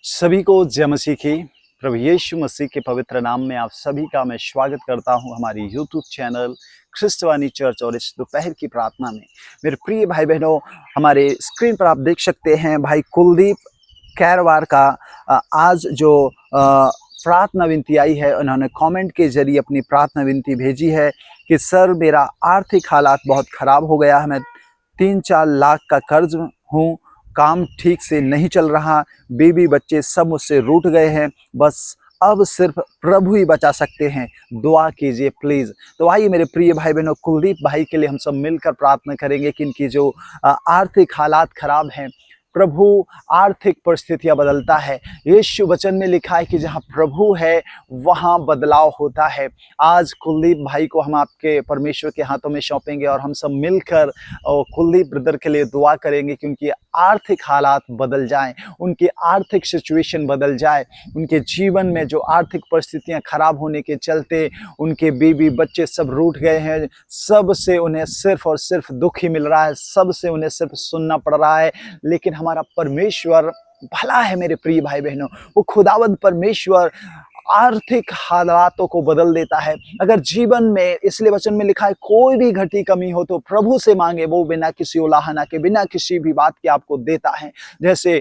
सभी को जय मसीह की। प्रभु यीशु मसीह के पवित्र नाम में आप सभी का मैं स्वागत करता हूं हमारी यूट्यूब चैनल ख्रिस्तवानी चर्च और इस दोपहर की प्रार्थना में। मेरे प्रिय भाई बहनों, हमारे स्क्रीन पर आप देख सकते हैं भाई कुलदीप कैरवार का आज जो प्रार्थना विनती आई है। उन्होंने कमेंट के जरिए अपनी प्रार्थना विनती भेजी है कि सर, मेरा आर्थिक हालात बहुत ख़राब हो गया है। मैं 3-4 लाख का कर्ज हूँ, काम ठीक से नहीं चल रहा, बीवी बच्चे सब मुझसे रूठ गए हैं, बस अब सिर्फ प्रभु ही बचा सकते हैं, दुआ कीजिए प्लीज़। तो आइए मेरे प्रिय भाई बहनों, कुलदीप भाई के लिए हम सब मिलकर प्रार्थना करेंगे कि इनकी जो आर्थिक हालात खराब हैं, प्रभु आर्थिक परिस्थितियां बदलता है। यीशु वचन में लिखा है कि जहां प्रभु है वहां बदलाव होता है। आज कुलदीप भाई को हम आपके परमेश्वर के हाथों में सौंपेंगे और हम सब मिलकर कुलदीप ब्रदर के लिए दुआ करेंगे कि उनकी आर्थिक हालात बदल जाएं, उनकी आर्थिक सिचुएशन बदल जाए। उनके जीवन में जो आर्थिक परिस्थितियां खराब होने के चलते उनके बीवी बच्चे सब रूठ गए हैं, सब से उन्हें सिर्फ और सिर्फ दुख ही मिल रहा है, सब से उन्हें सिर्फ सुनना पड़ रहा है। लेकिन हमारा परमेश्वर भला है मेरे प्रिय भाई बहनों। वो खुदावंद परमेश्वर आर्थिक हालातों को बदल देता है। अगर जीवन में, इसलिए वचन में लिखा है, कोई भी घटी कमी हो तो प्रभु से मांगे, वो बिना किसी उलाहना के, बिना किसी भी बात के आपको देता है। जैसे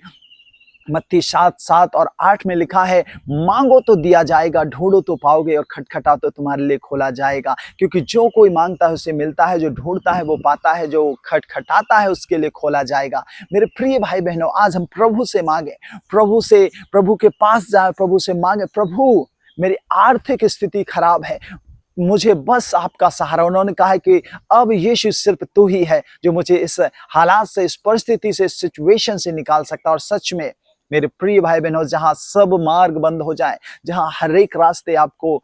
मत्ती 7:7 और 8 में लिखा है, मांगो तो दिया जाएगा, ढूंढो तो पाओगे, और खटखटा तो तुम्हारे लिए खोला जाएगा। क्योंकि जो कोई मांगता है उसे मिलता है, जो ढूंढता है वो पाता है, जो खटखटाता है उसके लिए खोला जाएगा। मेरे प्रिय भाई बहनों, आज हम प्रभु से मांगे, प्रभु के पास जाए, प्रभु से मांगे, प्रभु मेरी आर्थिक स्थिति खराब है, मुझे बस आपका सहारा। उन्होंने कहा है कि अब यीशु सिर्फ तू ही है जो मुझे इस हालात से, इस परिस्थिति से, इस सिचुएशन से निकाल सकता है। और सच में मेरे प्रिय भाई बहनों, जहां सब मार्ग बंद हो जाए, जहां हर एक रास्ते आपको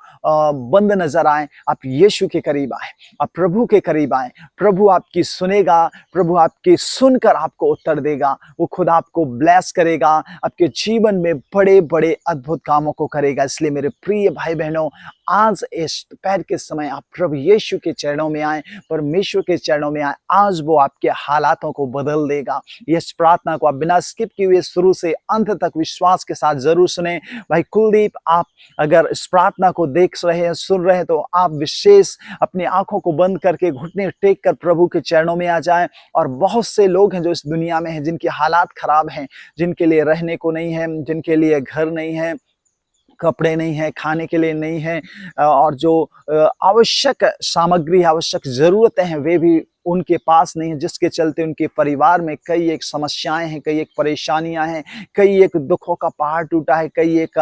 बंद नजर आए, आप यीशु के करीब आए, आप प्रभु के करीब आए। प्रभु आपकी सुनेगा, प्रभु आपकी सुनकर आपको उत्तर देगा। वो खुद आपको ब्लेस करेगा, आपके जीवन में बड़े बड़े अद्भुत कामों को करेगा। इसलिए मेरे प्रिय भाई बहनों, आज इस दोपहर के समय आप प्रभु यीशु के चरणों में आए, परमेश्वर के चरणों में आए। आज वो आपके हालातों को बदल देगा। इस प्रार्थना को आप बिना स्किप किए हुए शुरू से अंत तक विश्वास के साथ जरूर सुने। भाई कुलदीप, आप अगर इस प्रार्थना को देख रहे हैं, सुन रहे हैं, तो आप विशेष अपनी आंखों को बंद करके, घुटने टेक कर प्रभु के चरणों में आ जाएं। और बहुत से लोग हैं जो इस दुनिया में हैं, जिनकी हालात खराब हैं, जिनके लिए रहने को नहीं है, जिनके लिए घर नहीं है, कपड़े नहीं है, खाने के लिए नहीं है, और जो आवश्यक सामग्री, आवश्यक ज़रूरतें हैं, वे भी उनके पास नहीं है, जिसके चलते उनके परिवार में कई एक समस्याएं हैं, कई एक परेशानियां हैं, कई एक दुखों का पहाड़ टूटा है, कई एक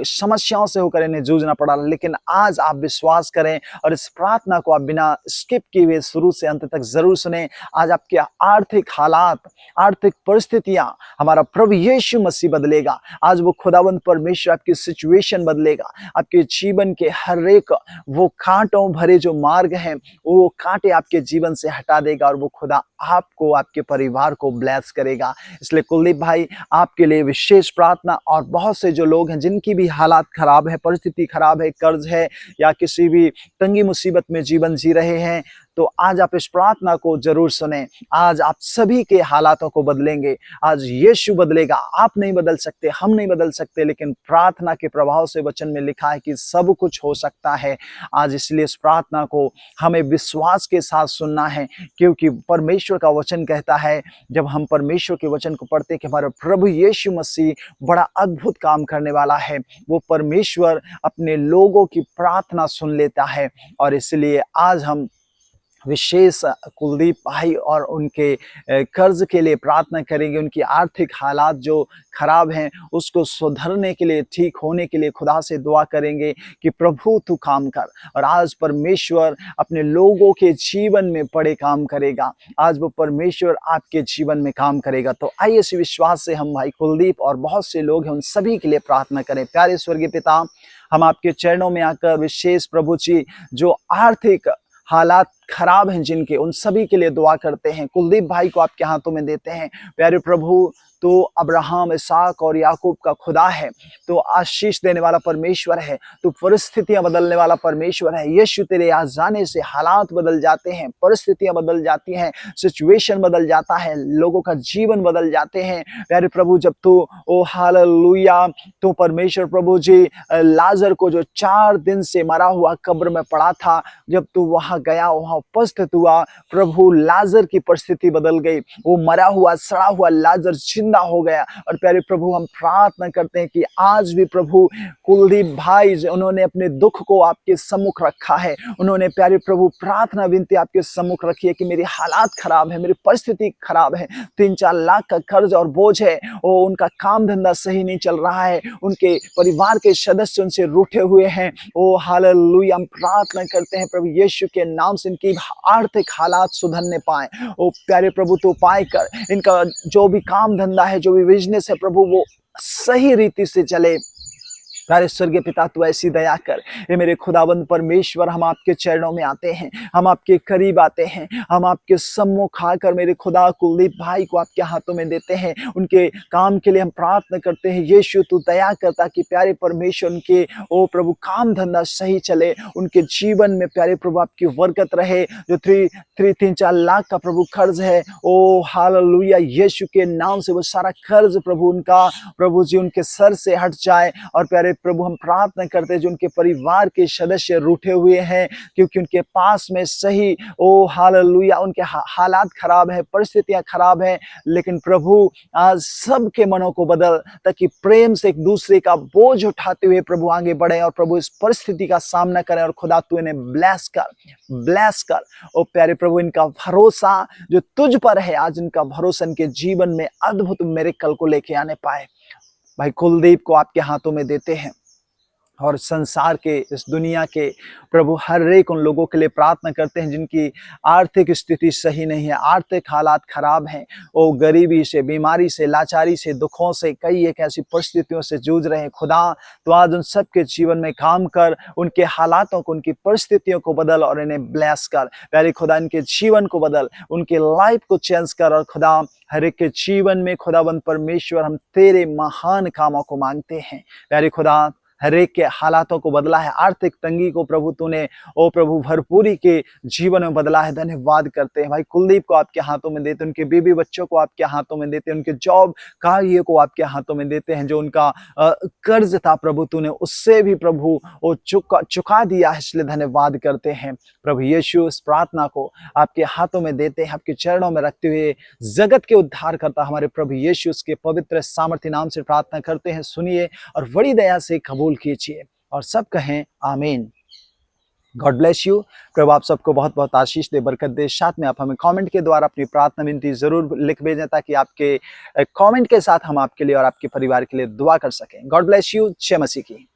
समस्याओं से होकर इन्हें जूझना पड़ा। लेकिन आज आप विश्वास करें और इस प्रार्थना को आप बिना स्किप किए हुए शुरू से अंत तक जरूर सुने। आज आपके आर्थिक हालात, आर्थिक परिस्थितियां हमारा प्रभु यीशु मसीह बदलेगा। आज वो खुदावंद परमेश्वर आपकी सिचुएशन बदलेगा। आपके जीवन के हर एक वो कांटों भरे जो मार्ग हैं, वो कांटे आपके जीवन से हटा देगा, और वो खुदा आपको, आपके परिवार को ब्लेस करेगा। इसलिए कुलदीप भाई, आपके लिए विशेष प्रार्थना। और बहुत से जो लोग हैं जिनकी भी हालात खराब है, परिस्थिति खराब है, कर्ज है, या किसी भी तंगी मुसीबत में जीवन जी रहे हैं, तो आज आप इस प्रार्थना को जरूर सुने। आज आप सभी के हालातों को बदलेंगे। आज यीशु बदलेगा। आप नहीं बदल सकते, हम नहीं बदल सकते, लेकिन प्रार्थना के प्रभाव से वचन में लिखा है कि सब कुछ हो सकता है। आज इसलिए इस प्रार्थना को हमें विश्वास के साथ सुनना है, क्योंकि परमेश्वर का वचन कहता है, जब हम परमेश्वर के वचन को पढ़ते हैं, कि हमारा प्रभु यीशु मसीह बड़ा अद्भुत काम करने वाला है। वो परमेश्वर अपने लोगों की प्रार्थना सुन लेता है। और इसलिए आज हम विशेष कुलदीप भाई और उनके कर्ज के लिए प्रार्थना करेंगे। उनकी आर्थिक हालात जो खराब हैं, उसको सुधरने के लिए, ठीक होने के लिए खुदा से दुआ करेंगे कि प्रभु तू काम कर। और आज परमेश्वर अपने लोगों के जीवन में बड़े काम करेगा। आज वो परमेश्वर आपके जीवन में काम करेगा। तो आइए इस विश्वास से हम भाई कुलदीप और बहुत से लोग हैं उन सभी के लिए प्रार्थना करें। प्यारे स्वर्गीय पिता, हम आपके चरणों में आकर विशेष प्रभु जी, जो आर्थिक हालात खराब हैं जिनके, उन सभी के लिए दुआ करते हैं। कुलदीप भाई को आपके हाथों में देते हैं। प्यारे प्रभु, तो अब्राहम, इसहाक और याकूब का खुदा है, तो आशीष देने वाला परमेश्वर है, तो परिस्थितियां बदलने वाला परमेश्वर है। यीशु तेरे आ जाने से हालात बदल जाते हैं, परिस्थितियां बदल जाती हैं, सिचुएशन बदल जाता है, लोगों का जीवन बदल जाते हैं। प्यारे प्रभु, जब तू ओ हालेलुया, तो परमेश्वर प्रभु जी लाजर को जो 4 दिन से मरा हुआ कब्र में पड़ा था, जब तू वहां गया, वहां उपस्थित हुआ, प्रभु लाजर की परिस्थिति बदल गई, वो मरा हुआ सड़ा हुआ लाजर जिंदा हो गया। और प्यारे प्रभु, हम प्रार्थना करते हैं कि आज भी प्रभु कुलदीप भाई, उन्होंने अपने दुख को आपके सम्मुख रखा है, उन्होंने प्यारे प्रभु प्रार्थना विनती आपके सम्मुख रखी है कि मेरी हालात खराब है, मेरी परिस्थिति खराब है, 3-4 लाख का कर्ज और बोझ है, वो उनका काम धंधा सही नहीं चल रहा है, उनके परिवार के सदस्य उनसे रूठे हुए हैं। ओ हालेलुया, हम प्रार्थना करते हैं प्रभु यीशु के नाम से इनकी आर्थिक हालात सुधरने पाए। ओ प्यारे प्रभु, तो उपाय कर, इनका जो भी काम धंधा है, जो भी बिजनेस है प्रभु, वो सही रीति से चले। प्यारे स्वर्गीय पिता, तू ऐसी दया कर। ये मेरे खुदाबंद परमेश्वर, हम आपके चरणों में आते हैं, हम आपके करीब आते हैं, हम आपके सम्मुख आकर मेरे खुदा कुलदीप भाई को आपके हाथों में देते हैं। उनके काम के लिए हम प्रार्थना करते हैं। यीशु, तू दया कर ताकि प्यारे परमेश्वर उनके ओ प्रभु काम धंधा सही चले, उनके जीवन में प्यारे प्रभु आपकी बरकत रहे। जो 3-4 लाख का प्रभु कर्ज है, ओ हालेलुया, यीशु के नाम से वो सारा कर्ज प्रभु उनका, प्रभु जी, उनके सर से हट जाए। और प्यारे प्रभु, हम प्रार्थना करते हैं जो उनके परिवार के सदस्य रूठे हुए हैं, क्योंकि उनके पास में सही ओ हालेलुया उनके हालात खराब है, परिस्थितियां खराब है, लेकिन प्रभु आज सबके मनों को बदल, ताकि प्रेम से एक दूसरे का बोझ उठाते हुए प्रभु आगे बढ़े और प्रभु इस परिस्थिति का सामना करें। और खुदा, तू इन्हें ब्लेस कर। ओ प्यारे प्रभु, इनका भरोसा जो तुझ पर है, आज इनका भरोसा इनके जीवन में अद्भुत मिरेकल को लेके आने पाए। भाई कुलदीप को आपके हाथों में देते हैं, और संसार के, इस दुनिया के प्रभु हर एक उन लोगों के लिए प्रार्थना करते हैं जिनकी आर्थिक स्थिति सही नहीं है, आर्थिक हालात खराब हैं, वो गरीबी से, बीमारी से, लाचारी से, दुखों से, कई एक ऐसी परिस्थितियों से जूझ रहे हैं। खुदा, तो आज उन सबके जीवन में काम कर, उनके हालातों को, उनकी परिस्थितियों को बदल और इन्हें ब्लेस कर। प्यारे खुदा, इनके जीवन को बदल, उनके लाइफ को चेंज कर। और खुदा, हर एक के जीवन में खुदाबंद परमेश्वर, हम तेरे महान कामों को मांगते हैं। प्यारे खुदा, हर एक के हालातों को बदला है, आर्थिक तंगी को प्रभु तूने ओ प्रभु भरपूरी के जीवन में बदला है। धन्यवाद करते हैं। भाई कुलदीप को आपके हाथों में देते, उनके बीबी बच्चों को आपके हाथों में देते, उनके जॉब कार्य को आपके हाथों में देते हैं। जो उनका कर्ज था प्रभु, तूने उससे भी प्रभु वो चुका दिया है, इसलिए धन्यवाद करते हैं। प्रभु यीशु, इस प्रार्थना को आपके हाथों में देते हैं, आपके चरणों में रखते हुए जगत के उद्धार करता हमारे प्रभु यीशु उसके पवित्र सामर्थ्य नाम से प्रार्थना करते हैं। सुनिए और बड़ी दया से कबूल कीजिए, और सब कहें आमीन। God bless you. प्रभु आप सबको बहुत बहुत आशीष दे, बरकत दे। साथ में आप हमें कमेंट के द्वारा अपनी प्रार्थना विनती जरूर लिख भेजें, ताकि आपके कमेंट के साथ हम आपके लिए और आपके परिवार के लिए दुआ कर सकें। God bless you. जय मसीह की।